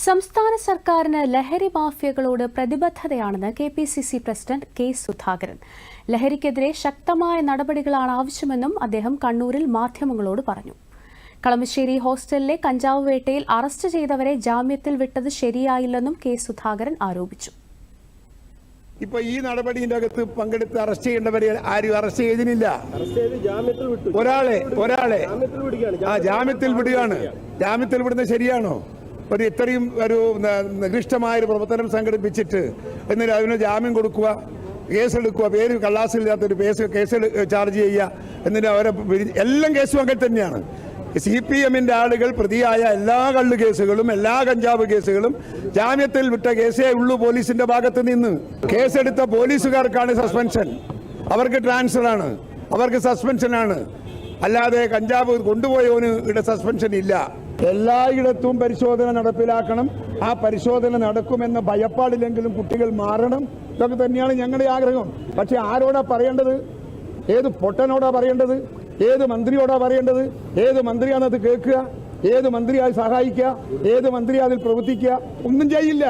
സംസ്ഥാന സർക്കാരിന് ലഹരി മാഫിയകളോട് പ്രതിബദ്ധതയാണെന്ന് കെപിസിസി പ്രസിഡന്റ് കെ സുധാകരൻ. ലഹരിക്കെതിരെ ശക്തമായ നടപടികളാണ് ആവശ്യമെന്നും അദ്ദേഹം കണ്ണൂരിൽ മാധ്യമങ്ങളോട് പറഞ്ഞു. കളമശ്ശേരി ഹോസ്റ്റലിലെ കഞ്ചാവ് വേട്ടയിൽ അറസ്റ്റ് ചെയ്തവരെ ജാമ്യത്തിൽ വിട്ടത് ശരിയായില്ലെന്നും കെ സുധാകരൻ ആരോപിച്ചു. ഇപ്പൊ ഈ നടപടിയുടെ അകത്ത് പങ്കെടുത്ത് അറസ്റ്റ് ചെയ്യേണ്ടവരെ ആരും അറസ്റ്റ് ചെയ്തില്ല. ഒരാളെ ജാമ്യത്തിൽ വിടുകയാണ്. ജാമ്യത്തിൽ വിടുന്നത് ശരിയാണോ? ഒരു ഇത്രയും ഒരു നികൃഷ്ടമായ പ്രവർത്തനം സംഘടിപ്പിച്ചിട്ട് എന്നിട്ട് അതിന് ജാമ്യം കൊടുക്കുക, കേസെടുക്കുക, പേര് കള്ളാസില്ലാത്തൊരു കേസ് ചാർജ് ചെയ്യുക, എന്നിട്ട് അവരെ എല്ലാം കേസും അങ്ങനെ തന്നെയാണ്. CPM-ന്റെ ആളുകൾ പ്രതിയായ എല്ലാ കള്ളു കേസുകളും എല്ലാ കഞ്ചാവ് കേസുകളും ജാമ്യത്തിൽ വിട്ട കേസേ ഉള്ളൂ. പോലീസിന്റെ ഭാഗത്ത് നിന്ന് കേസെടുത്ത പോലീസുകാർക്കാണ് സസ്പെൻഷൻ, അവർക്ക് ട്രാൻസ്ഫറാണ്, അവർക്ക് സസ്പെൻഷനാണ്. അല്ലാതെ കഞ്ചാവ് കൊണ്ടുപോയവന് ഇവിടെ സസ്പെൻഷൻ ഇല്ല. എല്ലായിടത്തും പരിശോധന നടപ്പിലാക്കണം. ആ പരിശോധന നടക്കുമെന്ന ഭയപ്പാടിലെങ്കിലും കുട്ടികൾ മാറണം. ഇതൊക്കെ തന്നെയാണ് ഞങ്ങളുടെ ആഗ്രഹം. പക്ഷെ ആരോടാ പറയേണ്ടത്? ഏത് പൊട്ടനോടാ പറയേണ്ടത്? ഏത് മന്ത്രിയോടാ പറയേണ്ടത്? ഏത് മന്ത്രിയാണ് അത് കേൾക്കുക? ഏത് മന്ത്രിയായി സഹായിക്കുക? ഏത് മന്ത്രിയാ അതിൽ പ്രവർത്തിക്കുക? ഒന്നും ചെയ്യില്ല.